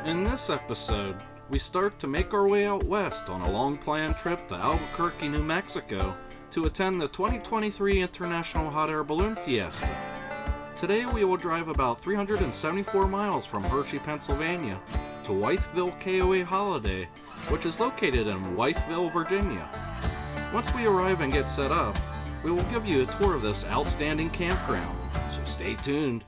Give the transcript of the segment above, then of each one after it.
In this episode, we start to make our way out west on a long-planned trip to Albuquerque, New Mexico to attend the 2023 International Hot Air Balloon Fiesta. Today we will drive about 374 miles from Hershey, Pennsylvania to Wytheville KOA Holiday, which is located in Wytheville, Virginia. Once we arrive and get set up, we will give you a tour of this outstanding campground, so stay tuned.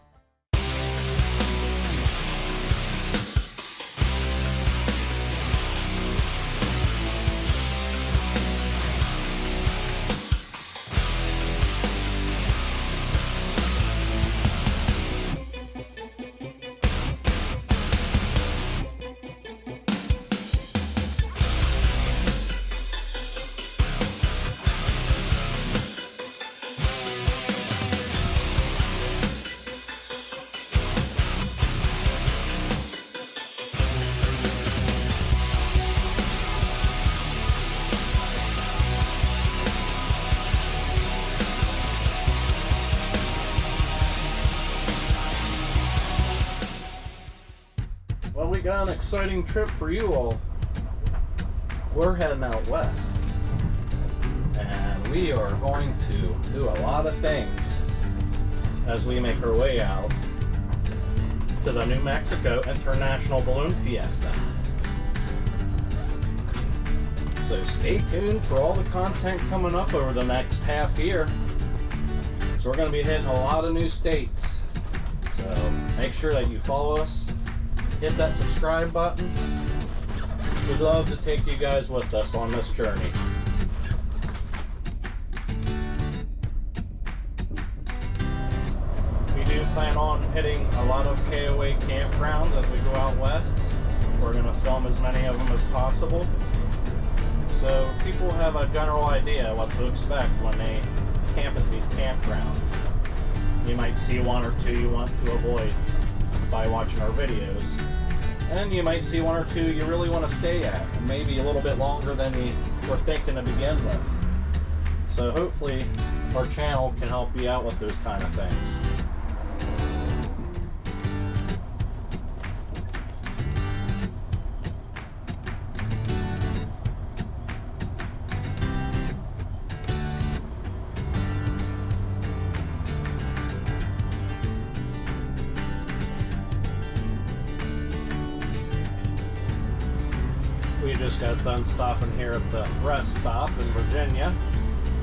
Well, we got an exciting trip for you all. We're heading out west, and we are going to do a lot of things as we make our way out to the New Mexico International Balloon Fiesta. So stay tuned for all the content coming up over the next half year. So we're going to be hitting a lot of new states. So make sure that you follow us. Hit that subscribe button. We'd love to take you guys with us on this journey. We do plan on hitting a lot of KOA campgrounds as we go out west. We're going to film as many of them as possible, so people have a general idea what to expect when they camp at these campgrounds. You might see one or two you want to avoid by watching our videos, and you might see one or two you really want to stay at, and maybe a little bit longer than you were thinking to begin with. So hopefully our channel can help you out with those kind of things. We just got done stopping here at the rest stop in Virginia.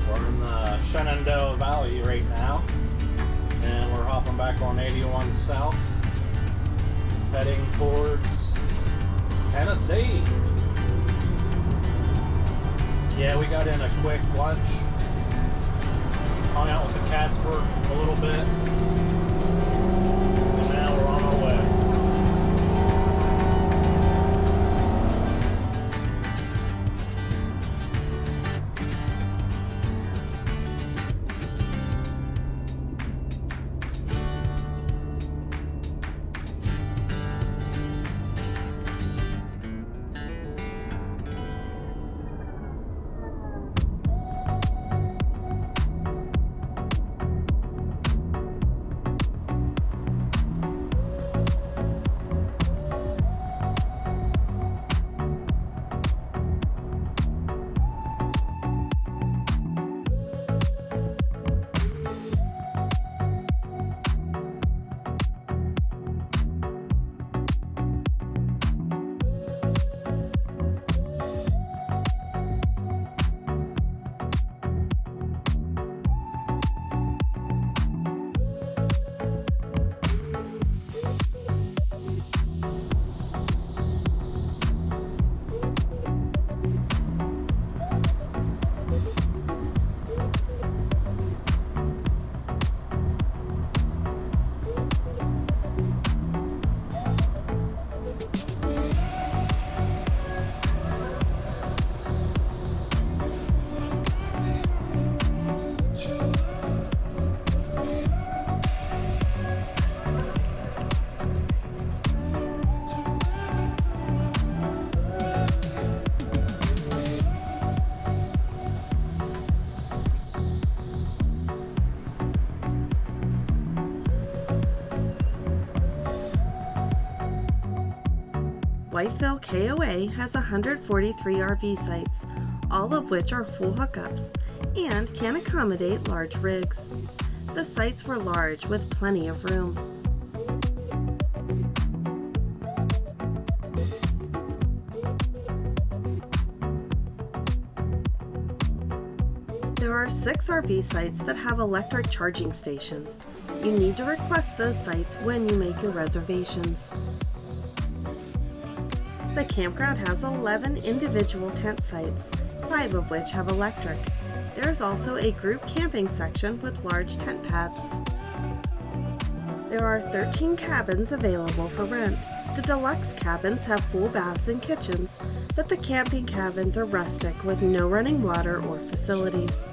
We're in the Shenandoah Valley right now, and we're hopping back on 81 South, heading towards Tennessee. Yeah, we got in a quick lunch, hung out with the cats for a little bit, and now we're on our way. Wytheville KOA has 143 RV sites, all of which are full hookups and can accommodate large rigs. The sites were large with plenty of room. There are 6 RV sites that have electric charging stations. You need to request those sites when you make your reservations. The campground has 11 individual tent sites, 5 of which have electric. There is also a group camping section with large tent pads. There are 13 cabins available for rent. The deluxe cabins have full baths and kitchens, but the camping cabins are rustic with no running water or facilities.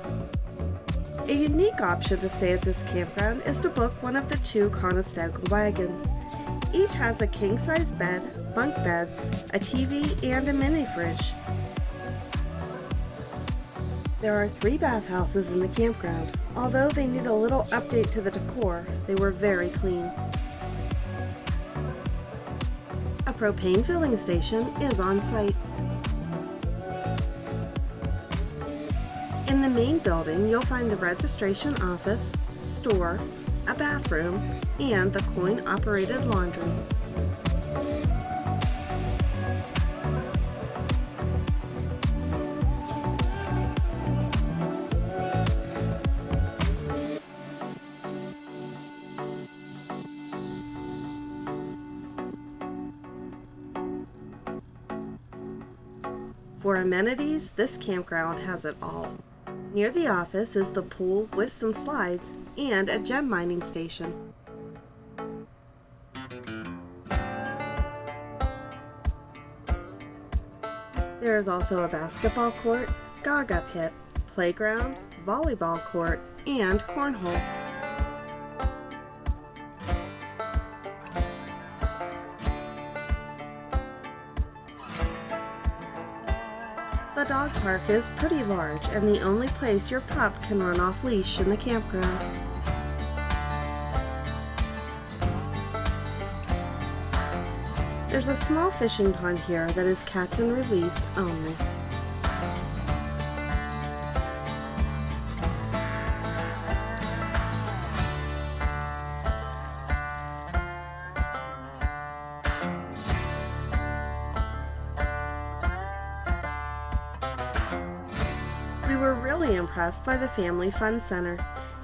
A unique option to stay at this campground is to book one of the 2 Conestoga wagons. Each has a king-size bed, bunk beds, a TV, and a mini fridge. There are 3 bathhouses in the campground. Although they need a little update to the decor, they were very clean. A propane filling station is on site. In the main building, you'll find the registration office, store, a bathroom, and the coin-operated laundry. For amenities, this campground has it all. Near the office is the pool with some slides and a gem mining station. There is also a basketball court, gaga pit, playground, volleyball court, and cornhole. The dog park is pretty large and the only place your pup can run off leash in the campground. There's a small fishing pond here that is catch and release only. We were really impressed by the Family Fun Center.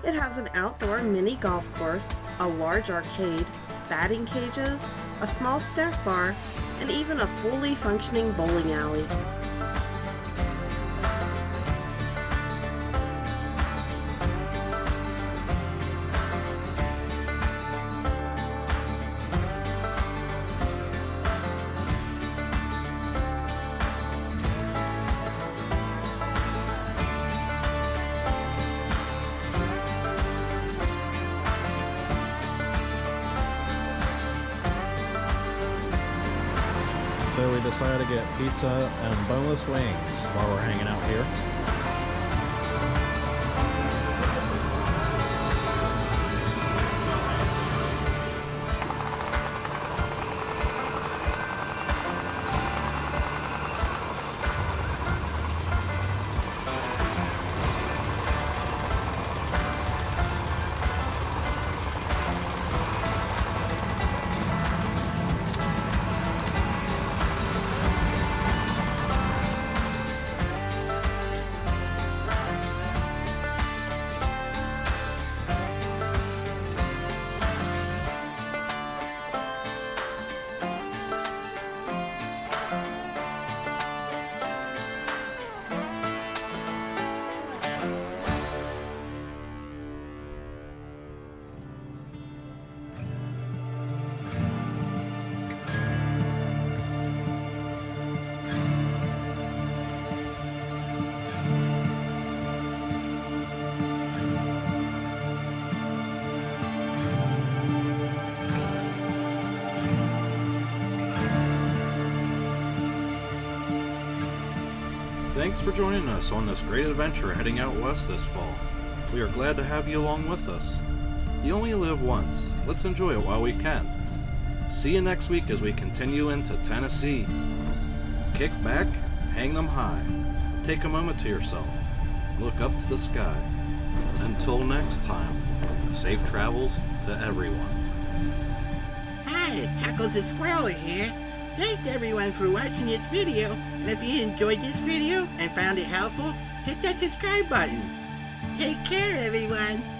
It has an outdoor mini golf course, a large arcade, batting cages, a small snack bar, and even a fully functioning bowling alley. So we decided to get pizza and boneless wings while we're hanging out here. Thanks for joining us on this great adventure heading out west this fall. We are glad to have you along with us. You only live once. Let's enjoy it while we can. See you next week as we continue into Tennessee. Kick back, hang them high. Take a moment to yourself. Look up to the sky. Until next time, safe travels to everyone. Hi, Chuckles the Squirrel here. Thanks everyone for watching this video, and if you enjoyed this video and found it helpful, hit that subscribe button. Take care everyone.